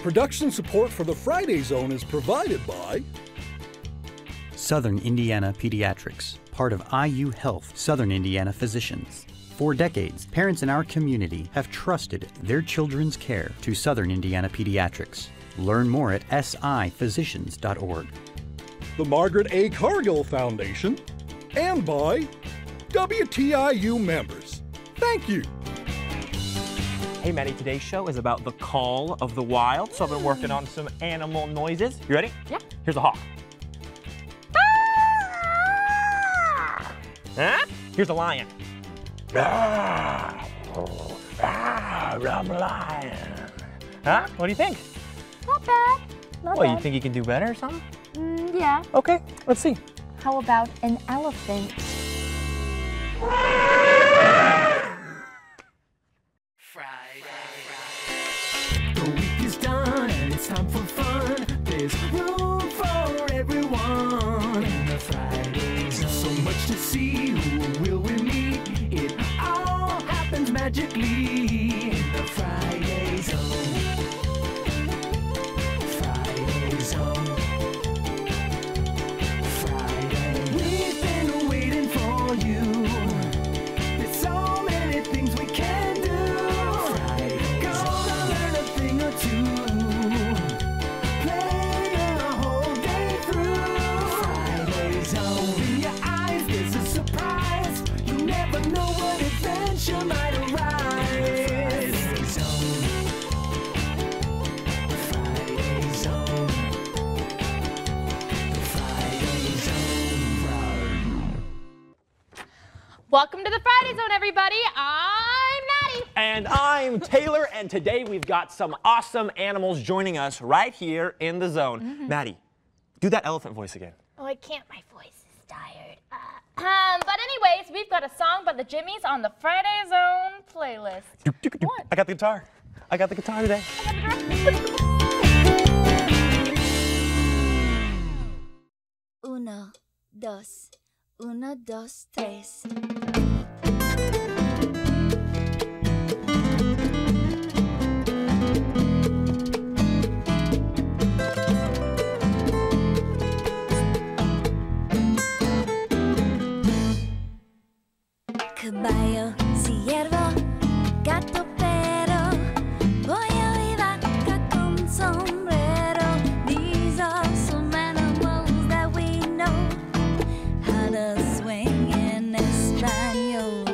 Production support for the Friday Zone is provided by Southern Indiana Pediatrics, part of IU Health, Southern Indiana Physicians. For decades, parents in our community have trusted their children's care to Southern Indiana Pediatrics. Learn more at siphysicians.org. The Margaret A. Cargill Foundation, and by WTIU members. Thank you. Hey Maddie, today's show is about the call of the wild, so I've been working on some animal noises. You ready? Yeah. Here's a hawk. Huh? Here's a lion. I'm a lion. Huh? What do you think? Not bad. Not Well, bad. you think you can do better or something? Yeah. Okay, let's see. How about an elephant? The week is done and it's time for fun. There's room for everyone in the Friday Zone. So much to see, who will we meet? It all happens magically in the Friday Zone. Friday Zone. Friday. We've been waiting for you. There's so many things we can do. Gonna learn a thing or two. Playing a whole day through. Friday Zone. In your eyes, there's a surprise. You never know what adventure might arise. Friday Zone. Friday Zone. Friday Zone. Welcome to the Friday Zone, everybody. I'm Maddie. And I'm Taylor, and today we've got some awesome animals joining us right here in the zone. Maddie, do that elephant voice again. Oh, I can't. My voice is tired. But anyways, we've got a song by the Jimmies on the Friday Zone playlist. What? I got the guitar. I got the guitar today. Uno, dos, uno, dos, tres. Caballo, ciervo, gato, perro, pollo y vaca con sombrero. These are some animals that we know how to swing in español.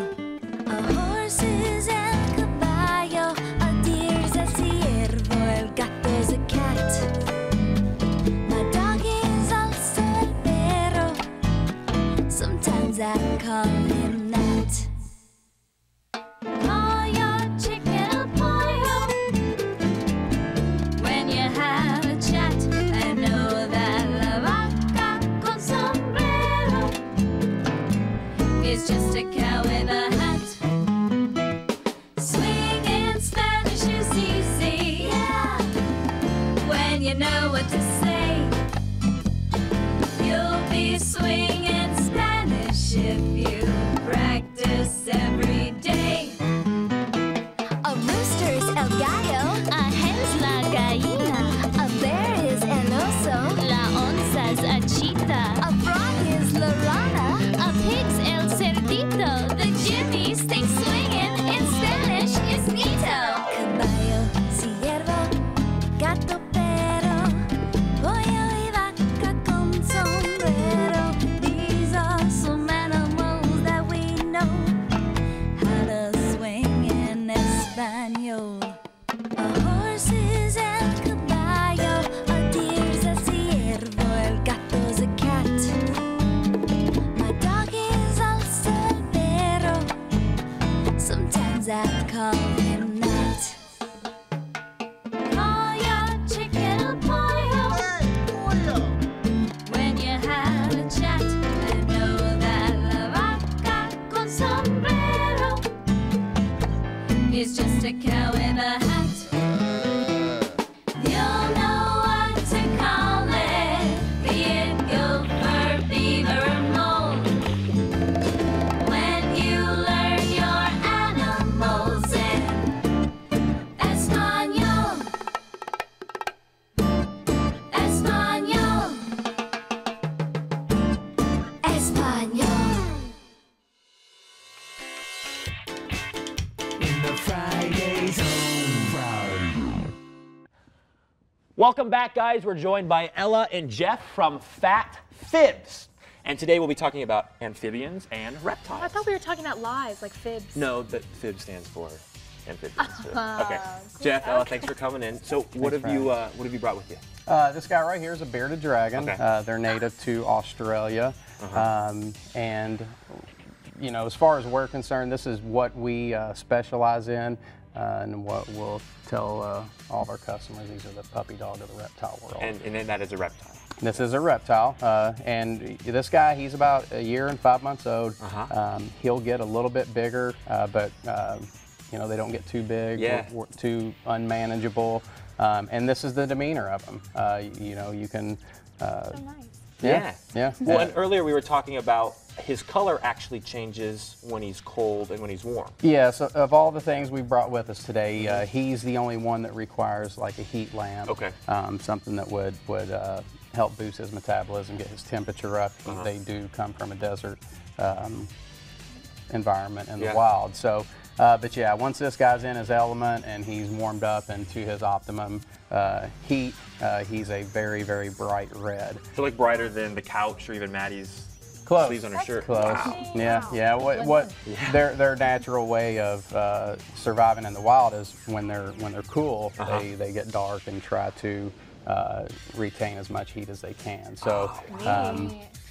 A horse is el caballo, a deer is a ciervo, el gato is a cat. My dog is also el perro, sometimes I call him that. Pollo, chicken, or pollo. When you have a chat, I know that la vaca con sombrero is just a cow with a hat. Swing in Spanish is easy, yeah. When you know what to say, you'll be swinging Spanish if you practice every day. A rooster is el gallo, a hen is la gallina, a bear is el oso, la onza is a cheetah, a frog is la rana, a pig's el cerdito. The Jimmies think swinging in Spanish is neato. Caballo, ciervo, gato, perro, pollo y vaca con sombrero. These are some animals that we know how to swing in español. A horse is el caballo, a deer is a ciervo, el gato is a cat. My dog is also el perro, sometimes I call him that. Pollo, chicken, or pollo. When you have a chat, I know that la vaca con sombrero is just a cow with a hat. You'll know what to call it, be it gopher, beaver, or mole. When you learn your animals and Welcome back, guys. We're joined by Ella and Jeff from Fat Fibs. And today we'll be talking about amphibians and reptiles. I thought we were talking about lies, like fibs. No, but Fib stands for amphibians. Okay. Jeff, Ella, thanks for coming in. So what have you brought with you? This guy right here is a bearded dragon. Okay. They're native to Australia. And, you know, as far as we're concerned, this is what we specialize in. And what we'll tell all of our customers, these are the puppy dog of the reptile world. And then that is a reptile. This is a reptile, and this guy, he's about 1 year and 5 months old. He'll get a little bit bigger, but you know, they don't get too big, or too unmanageable. And this is the demeanor of them. You know, you can. So nice. Yeah. Well, and earlier we were talking about his color actually changes when he's cold and when he's warm. Yeah, so of all the things we brought with us today, he's the only one that requires like a heat lamp. Okay. Something that would help boost his metabolism, get his temperature up. They do come from a desert environment in the wild. So, but yeah, once this guy's in his element and he's warmed up into his optimum heat, he's a very, very bright red. So like brighter than the couch or even Maddie's Close. sleeves on her shirt. Close. Wow. Yeah. What their natural way of surviving in the wild is when they're cool, they get dark and try to retain as much heat as they can. So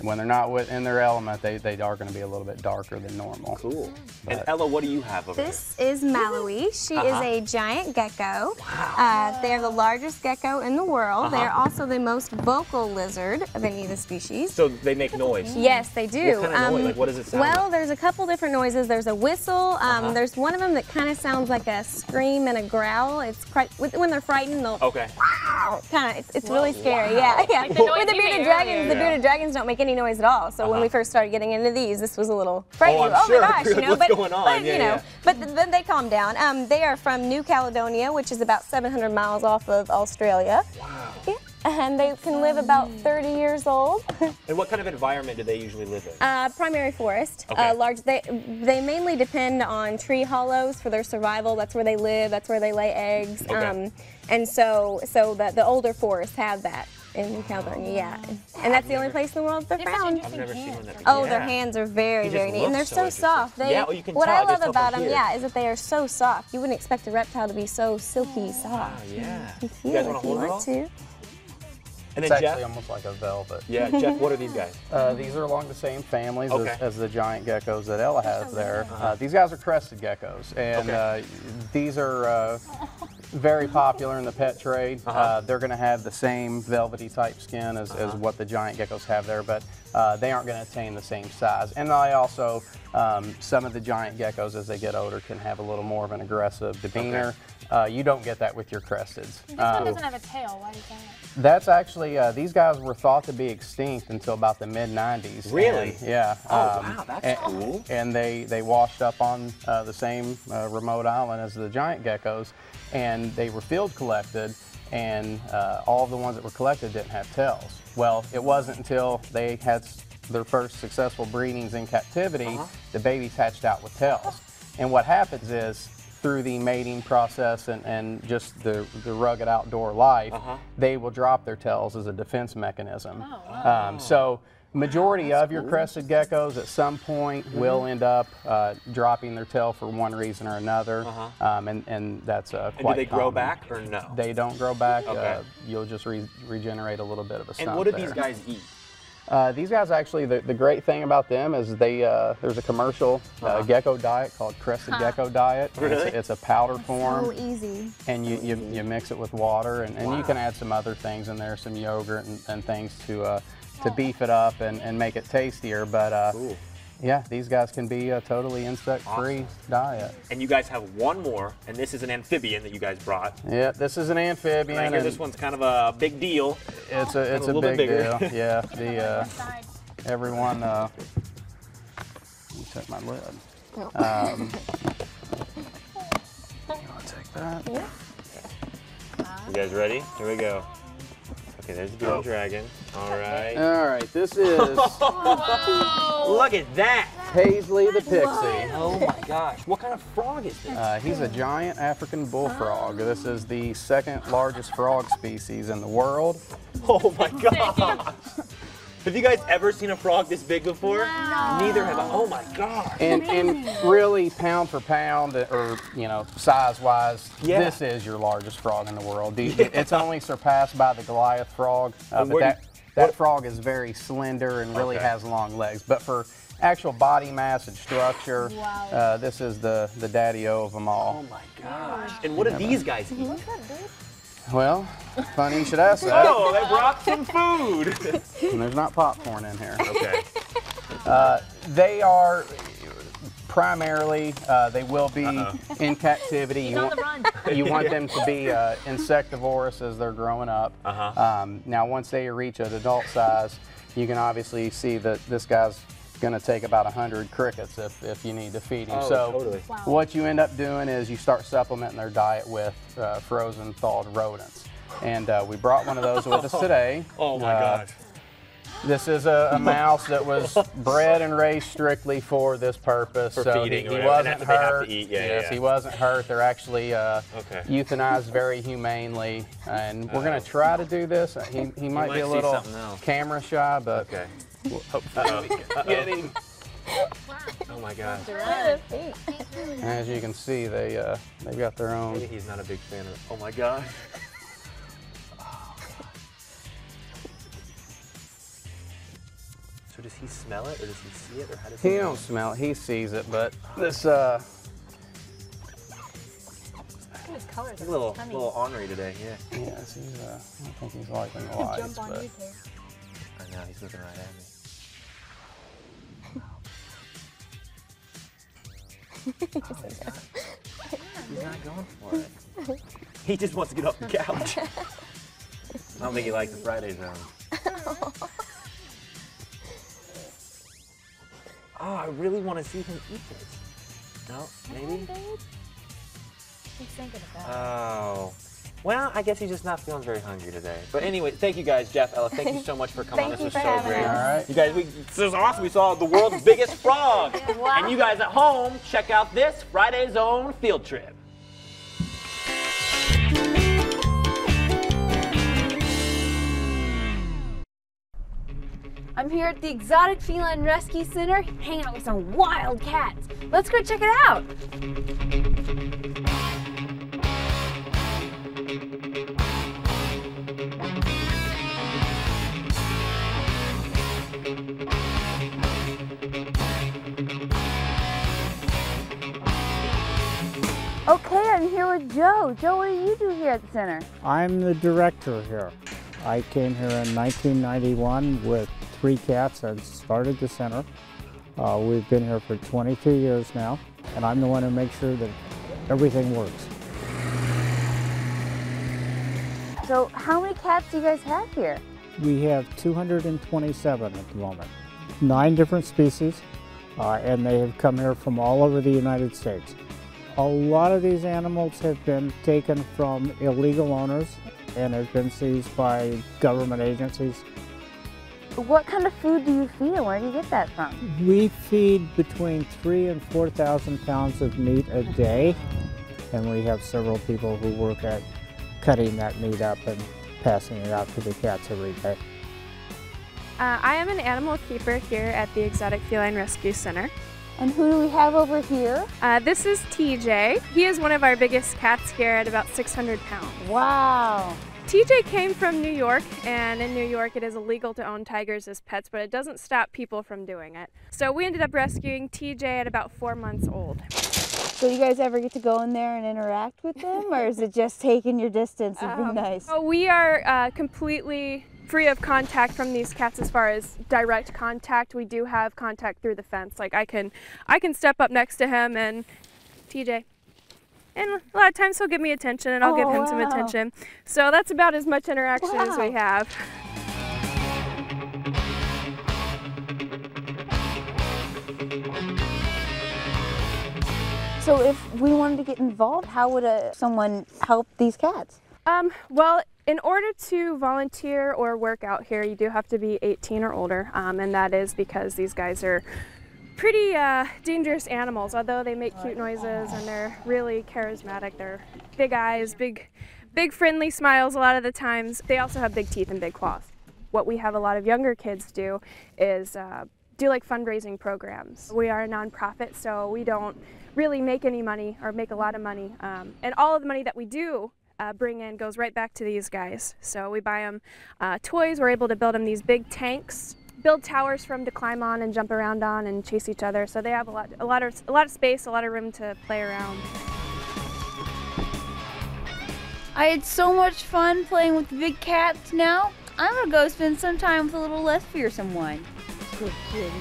when they're not in their element, they are going to be a little bit darker than normal. Cool. And Ella, what do you have over This is Malawi. She is a giant gecko. Wow. They are the largest gecko in the world. They are also the most vocal lizard of any of the species. So they make noise? Yes, they do. What kind of noise? Like, what does it sound Well, like? there's a couple different noises. There's a whistle. There's one of them that kind of sounds like a scream and a growl. It's when they're frightened, they'll kind of. It's really scary. Yeah. Like the noise With the you bearded made dragons, earlier. the bearded dragons don't make any noise at all. So when we first started getting into these, this was a little frightening. I'm sure. My gosh, you know. What's going on? But you know, but then they calm down. They are from New Caledonia, which is about 700 miles off of Australia. Wow. Yeah. And they can live about 30 years old. And what kind of environment do they usually live in? Primary forest. Okay. They mainly depend on tree hollows for their survival. That's where they live. That's where they lay eggs. Okay. And so the older forests have that in New Caledonia. Yeah. And that's the only place in the world they're found. I've never seen one that big. Oh, their hands are very, very neat, and they're so soft. You can what tell I just love up about in them, here. is that they are so soft. You wouldn't expect a reptile to be so silky soft. Yeah. You You guys feel want if to you hold it want all? to. And It's then actually Jeff? almost like a velvet. Yeah, Jeff, what are these guys? These are along the same families Okay. as the giant geckos that Ella has there. These guys are crested geckos, and these are very popular in the pet trade. They're going to have the same velvety type skin as what the giant geckos have there, but they aren't going to attain the same size. And they also, some of the giant geckos as they get older can have a little more of an aggressive demeanor. You don't get that with your cresteds. This one doesn't have a tail. Why is that? That's actually, these guys were thought to be extinct until about the mid-90s. Really? And, yeah. Oh, wow, that's cool. And they washed up on the same remote island as the giant geckos, and they were field collected, and all of the ones that were collected didn't have tails. Well, it wasn't until they had their first successful breedings in captivity, the babies hatched out with tails. And what happens is, through the mating process and just the rugged outdoor life, they will drop their tails as a defense mechanism. So majority of your crested geckos at some point will end up dropping their tail for one reason or another, and that's quite And do they grow common. back or no? They don't grow back. Okay. You'll just regenerate a little bit of a stump. And what do there. these guys eat? These guys actually, the great thing about them is there's a commercial gecko diet called Crested Gecko Diet. Really? It's a powder form. So easy. And you mix it with water, and you can add some other things in there, some yogurt and things to beef it up and make it tastier. But Cool. yeah, these guys can be a totally insect-free diet. And you guys have one more, and this is an amphibian that you guys brought. Yeah, this is an amphibian. And I hear and this one's kind of a big deal. It's a little bit big bigger. deal. Yeah, everyone. Let me check my lid. You want to take that? You guys ready? Here we go. Okay, there's the dragon. All right. All right, this is Look at that. Paisley the pixie. Oh my gosh. What kind of frog is this? He's a giant African bullfrog. This is the second largest frog species in the world. Oh my gosh. Have you guys ever seen a frog this big before? No. Neither have I. Oh my gosh. And really, pound for pound, or size-wise, this is your largest frog in the world. It's only surpassed by the Goliath frog, but that frog is very slender and really has long legs. But for actual body mass and structure, this is the daddy-o of them all. Oh my gosh. And what do these guys eat? Well, funny you should ask that. Oh, they brought some food. And there's not popcorn in here. Okay. They are primarily, they will be in captivity. You want them to be insectivorous as they're growing up. Now, once they reach an adult size, you can obviously see that this guy's going to take about 100 crickets if you need to feed him. What you end up doing is you start supplementing their diet with frozen thawed rodents. And we brought one of those with us today. Oh my gosh. This is a mouse that was bred and raised strictly for this purpose. For so feeding, he wasn't hurt. He wasn't hurt. They're actually euthanized very humanely. And we're going to try to do this. He might be a little camera shy, but hopefully we can get him. Oh my gosh. As you can see, they've got their own. Maybe he's not a big fan of it. Oh my gosh. So does he smell it, or does he see it, or how does he? He don't smell it. He sees it, but this He's a little ornery today. Yeah. Yes, I don't think he's liking the lights, but. I know, he's looking right at me. He's not going for it. He just wants to get off the couch. I don't think he likes the Friday zone. Oh, I really want to see him eat it. No, maybe? He's thinking about it. Oh. Well, I guess he's just not feeling very hungry today. But anyway, thank you guys, Jeff, Ella. Thank you so much for coming. This was so great. All right. You guys, this was awesome. We saw the world's biggest frog. Wow. And you guys at home, check out this Friday Zone field trip. I'm here at the Exotic Feline Rescue Center, hanging out with some wild cats. Let's go check it out. Okay, I'm here with Joe. Joe, what do you do here at the center? I'm the director here. I came here in 1991 with 3 cats and started the center. We've been here for 22 years now, and I'm the one who makes sure that everything works. So how many cats do you guys have here? We have 227 at the moment, 9 different species, and they have come here from all over the United States. A lot of these animals have been taken from illegal owners and have been seized by government agencies. What kind of food do you feed them? Where do you get that from? We feed between 3,000 and 4,000 pounds of meat a day, and we have several people who work at cutting that meat up and passing it out to the cats every day. I am an animal keeper here at the Exotic Feline Rescue Center. And who do we have over here? This is TJ. He is one of our biggest cats here at about 600 pounds. Wow. TJ came from New York, and in New York it is illegal to own tigers as pets, but it doesn't stop people from doing it. So we ended up rescuing TJ at about 4 months old. So you guys ever get to go in there and interact with them, or is it just taking your distance and be nice? Oh, we are completely free of contact from these cats as far as direct contact. We do have contact through the fence. Like I can step up next to him and TJ. And a lot of times he'll give me attention and I'll give him some attention. So that's about as much interaction as we have. So if we wanted to get involved, how would someone help these cats? Well, in order to volunteer or work out here, you do have to be 18 or older, and that is because these guys are pretty dangerous animals, although they make cute noises and they're really charismatic. They're big eyes, big friendly smiles a lot of the times. They also have big teeth and big claws. What we have a lot of younger kids do is do like fundraising programs. We are a nonprofit, so we don't really make any money or make a lot of money. And all of the money that we do bring in goes right back to these guys. So we buy them toys. We're able to build them these big tanks, build towers for them to climb on and jump around on and chase each other. So they have a lot of space, a lot of room to play around. I had so much fun playing with the big cats. Now I'm gonna go spend some time with a little less fearsome one. Good kitty.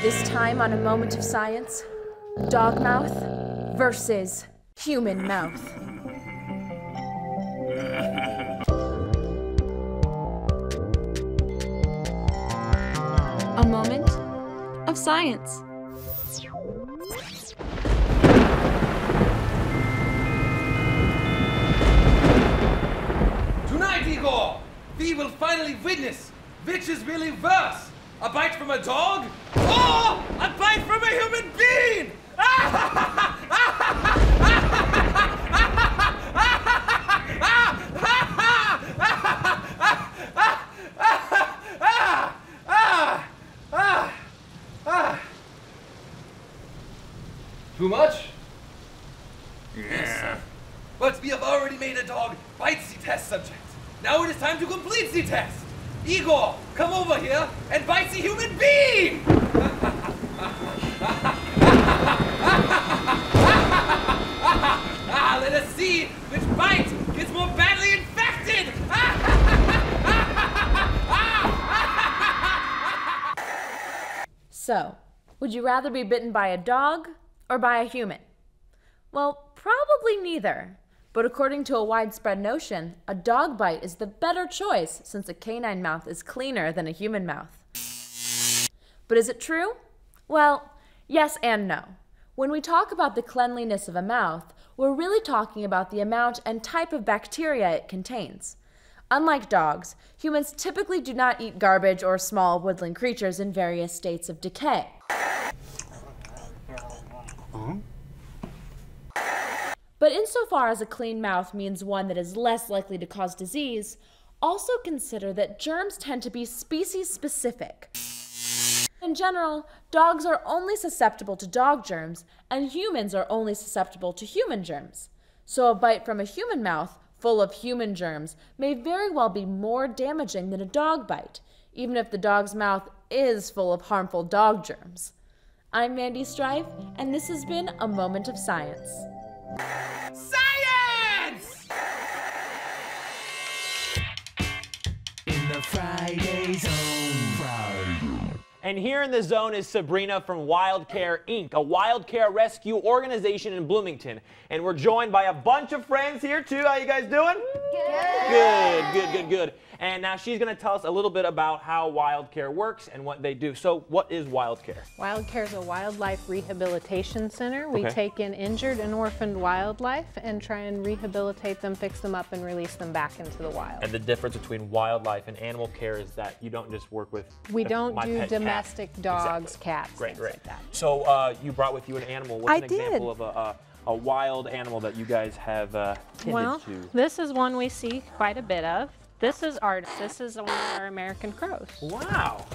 This time on A Moment of Science, dog mouth versus human mouth. A Moment of Science. Tonight, Igor, we will finally witness which is really worse. A bite from a dog or a bite from a human being! Too much? Yeah. But we have already made a dog bite the test subject. Now it is time to complete the test. Igor, come over here and bite the human being! Let us see which bite gets more badly infected! So, would you rather be bitten by a dog or by a human? Well, probably neither. But according to a widespread notion, a dog bite is the better choice since a canine mouth is cleaner than a human mouth. But is it true? Well, yes and no. When we talk about the cleanliness of a mouth, we're really talking about the amount and type of bacteria it contains. Unlike dogs, humans typically do not eat garbage or small woodland creatures in various states of decay. But insofar as a clean mouth means one that is less likely to cause disease, also consider that germs tend to be species-specific. In general, dogs are only susceptible to dog germs, and humans are only susceptible to human germs. So a bite from a human mouth full of human germs may very well be more damaging than a dog bite, even if the dog's mouth is full of harmful dog germs. I'm Mandy Strife, and this has been A Moment of Science. Science! In the Friday Zone. And here in the zone is Sabrina from WildCare Inc., a wildcare rescue organization in Bloomington. And we're joined by a bunch of friends here too. How you guys doing? Good. And now she's going to tell us a little bit about how WildCare works and what they do. So what is WildCare? WildCare is a wildlife rehabilitation center. We take in injured and orphaned wildlife and try and rehabilitate them, fix them up, and release them back into the wild. And the difference between wildlife and animal care is that you don't just work with We don't do domestic dogs, cats, things like that. So you brought with you an animal. What's an example of a wild animal that you guys have tended to? This is one we see quite a bit of. This is Artis. This is one of our American crows. Wow.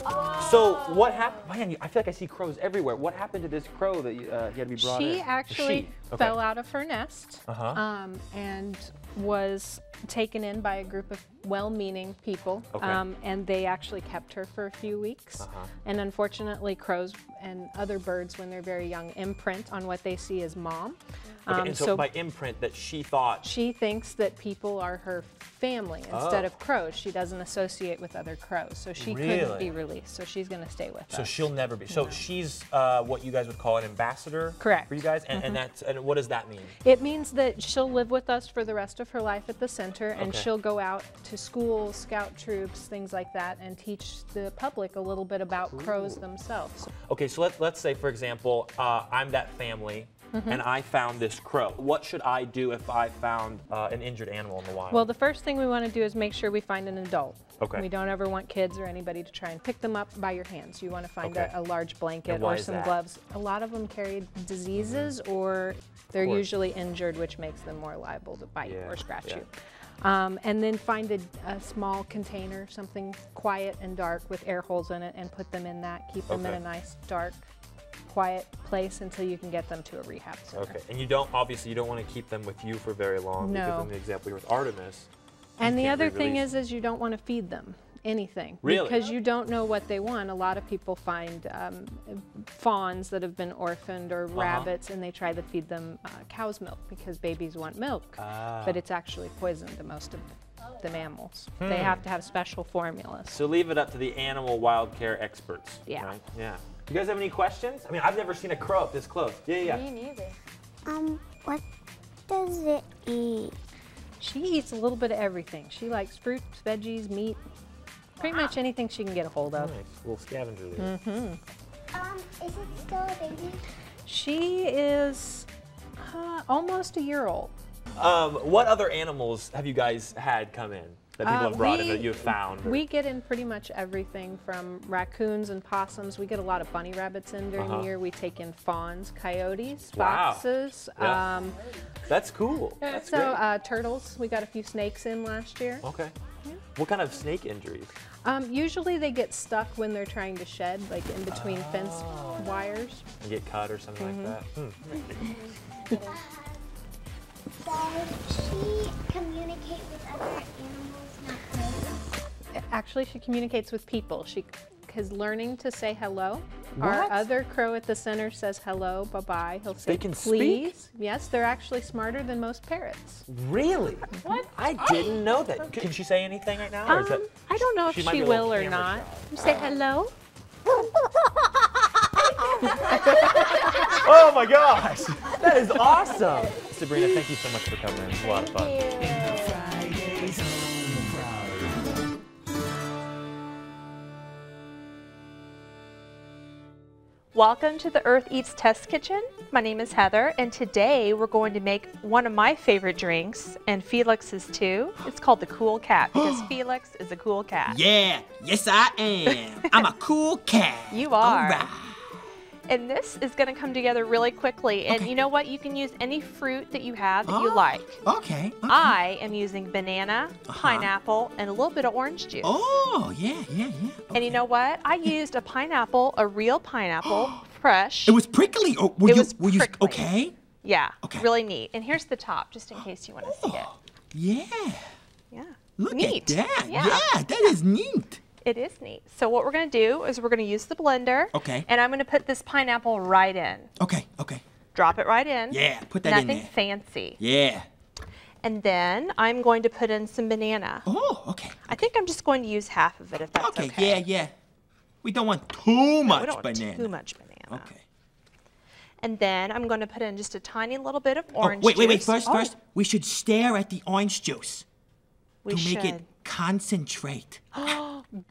So what happened? Man, I feel like I see crows everywhere. What happened to this crow that you had to be brought in? She actually fell out of her nest and was taken in by a group of well-meaning people, and they actually kept her for a few weeks. And unfortunately, crows and other birds, when they're very young, imprint on what they see as mom. And so by imprint, that she thought... She thinks that people are her family instead of crows. She doesn't associate with other crows, so she couldn't be released. So she's going to stay with us. So she'll never be. So she's what you guys would call an ambassador? Correct. For you guys? And what does that mean? It means that she'll live with us for the rest of her life at the center, and she'll go out to schools, scout troops, things like that, and teach the public a little bit about crows themselves. Okay, so let's say, for example, I'm that family. and I found this crow. What should I do if I found an injured animal in the wild? Well, the first thing we want to do is make sure we find an adult. Okay. We don't ever want kids or anybody to try and pick them up by your hands. You want to find Okay. a large blanket And why or is some that? gloves. A lot of them carry diseases or they're course. usually injured, which makes them more liable to bite Yeah, or scratch yeah. you. And then find a small container, something quiet and dark with air holes in it, and put them in that. Keep them in Okay. a nice, dark, quiet place until you can get them to a rehab center. Okay, and you don't, obviously, you don't want to keep them with you for very long because No. in the example with Artemis, And you the can't other thing re-release. is you don't want to feed them anything. Really? Because you don't know what they want. A lot of people find fawns that have been orphaned or rabbits, and they try to feed them cow's milk because babies want milk. But it's actually poison to most of the mammals. They have to have special formulas. So leave it up to the animal wild care experts. Yeah. Right? Yeah. You guys have any questions? I mean, I've never seen a crow up this close. Yeah. Me neither. What does it eat? She eats a little bit of everything. She likes fruits, veggies, meat, pretty much anything she can get a hold of. Nice. Little scavenger leader. Is it still a baby? She is almost a year old. What other animals have you guys had come in that people have brought in that you have found? We get in pretty much everything from raccoons and possums. We get a lot of bunny rabbits in during the year. We take in fawns, coyotes, Wow. foxes. Yeah. That's cool. That's great. Turtles. We got a few snakes in last year. Okay. What kind of snake injuries? Usually they get stuck when they're trying to shed, like in between fence wires. You get cut or something like that? Does she communicate with other animals, not crows? Actually, she communicates with people. She is learning to say hello. What? Our other crow at the center says hello, bye-bye. He'll say They can please. speak? Yes, they're actually smarter than most parrots. Really? What? I didn't know that. Can she say anything right now? Or is that, I don't know if might be she a little will or camera not. shy. You say hello? Oh my gosh! That is awesome! Sabrina, thank you so much for coming in. It was a lot of fun. Welcome to the Earth Eats Test Kitchen. My name is Heather, and today we're going to make one of my favorite drinks, and Felix's too. It's called the Cool Cat because Felix is a cool cat. Yeah, yes I am. I'm a cool cat. You are. All right. And this is going to come together really quickly. And you know what? You can use any fruit that you have that you like. Okay. I am using banana, pineapple, and a little bit of orange juice. Oh, yeah. And you know what? I used a pineapple, a real pineapple, fresh. It was prickly. Oh, were you okay? Yeah, really neat. And here's the top, just in case you want to see it. Yeah. Yeah. Look Neat. at that. Yeah. Yeah, that is neat. It is neat. So what we're going to do is we're going to use the blender. Okay. And I'm going to put this pineapple right in. Okay. Drop it right in. Yeah, put that in Nothing there. fancy. Yeah. And then I'm going to put in some banana. Oh, okay. I think I'm just going to use half of it if that's okay. Yeah. We don't want too much we don't want banana. too much banana. Okay. And then I'm going to put in just a tiny little bit of orange Wait. juice. First, we should stare at the orange juice We to make it should. concentrate.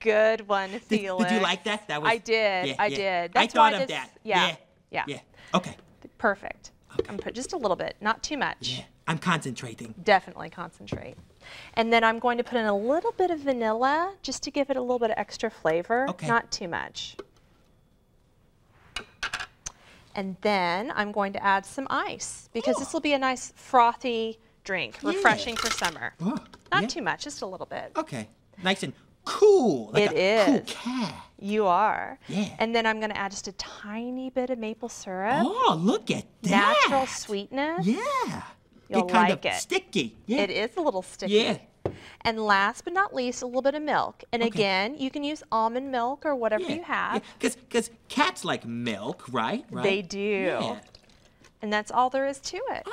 Good one, Felix. Did you like that? That was. I did. Yeah, I yeah. did. I That's why thought of this- that. Yeah. Yeah. Okay. Perfect. I'm going to put just a little bit, not too much. Yeah. I'm concentrating. Definitely concentrate. And then I'm going to put in a little bit of vanilla just to give it a little bit of extra flavor. Okay. Not too much. And then I'm going to add some ice because this will be a nice frothy drink, refreshing for summer. Oh, Not too much, just a little bit. Okay. Nice and cool. Like It a cool is. cat. You are. Yeah. And then I'm going to add just a tiny bit of maple syrup. Oh, look at that. Natural sweetness. Yeah. You'll Get kind like of it. sticky. Yeah. It is a little sticky. Yeah. And last but not least, a little bit of milk. And again, you can use almond milk or whatever you have. Because cats like milk, right? They do. Yeah. And that's all there is to it.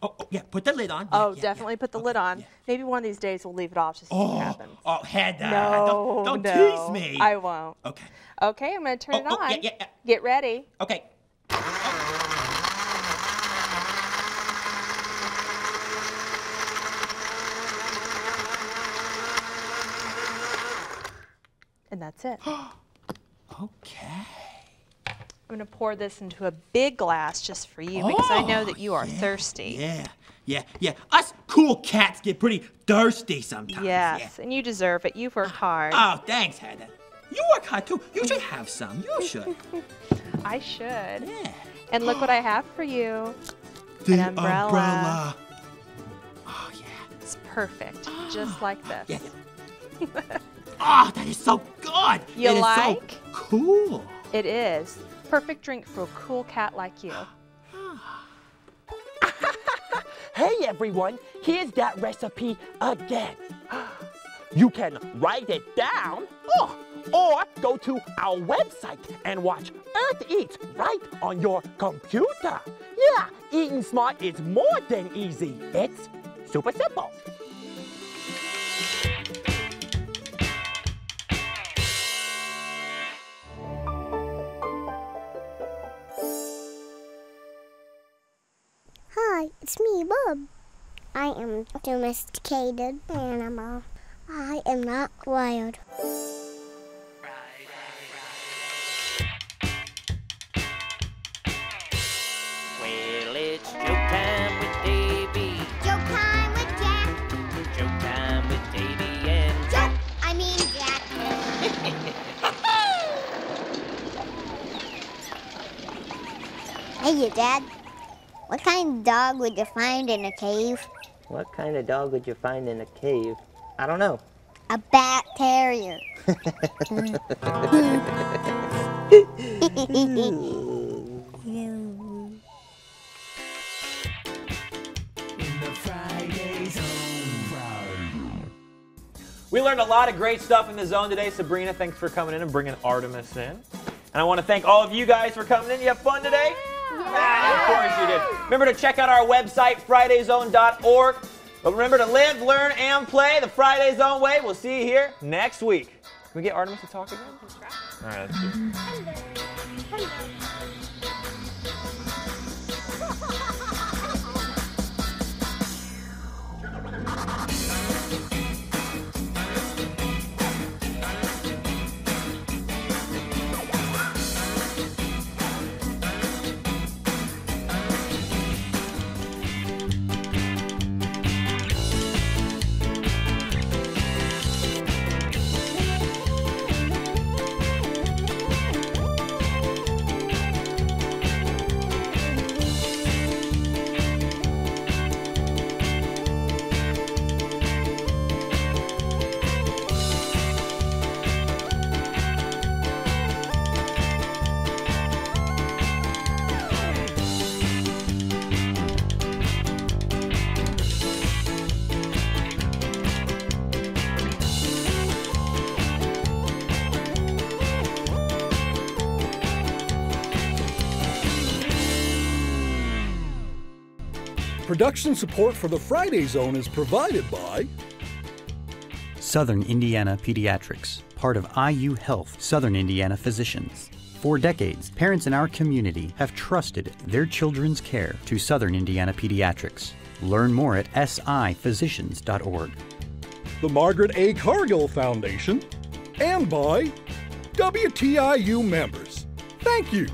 Oh, yeah, put the lid on. Oh, definitely put the lid on. Maybe one of these days we'll leave it off just to see what happens. Oh, Heather. No, don't no, tease me. I won't. Okay. Okay, I'm going to turn it on. Yeah. Get ready. Okay. And that's it. Okay. I'm going to pour this into a big glass just for you because I know that you are thirsty. Yeah. Us cool cats get pretty thirsty sometimes. Yes, and you deserve it. You've worked hard. Oh, thanks, Heather. You work hard too. You should have some. You should. I should. Yeah. And look what I have for you. The An umbrella. Oh, yeah. It's perfect. Just like this. Yeah. Oh, that is so good. You it like? Is so cool. It is. Perfect drink for a cool cat like you. Hey everyone, here's that recipe again. You can write it down or go to our website and watch Earth Eats right on your computer. Yeah, eating smart is more than easy. It's super simple. Hi, it's me, Bub. I am a domesticated animal. I am not wild. Well, it's joke time with Davy. Joke time with Jack. Joke time with Davy and Joke, I mean Jack. Hey, you Dad. What kind of dog would you find in a cave? What kind of dog would you find in a cave? I don't know. A bat terrier. We learned a lot of great stuff in the zone today. Sabrina, thanks for coming in and bringing Artemis in. And I want to thank all of you guys for coming in. You have fun today? Yeah, of course you did. Remember to check out our website, FridayZone.org. But remember to live, learn, and play the Friday Zone way. We'll see you here next week. Can we get Artemis to talk again? All right, let's do it. Production support for the Friday Zone is provided by Southern Indiana Pediatrics, part of IU Health, Southern Indiana Physicians. For decades, parents in our community have trusted their children's care to Southern Indiana Pediatrics. Learn more at siphysicians.org. The Margaret A. Cargill Foundation, and by WTIU members. Thank you.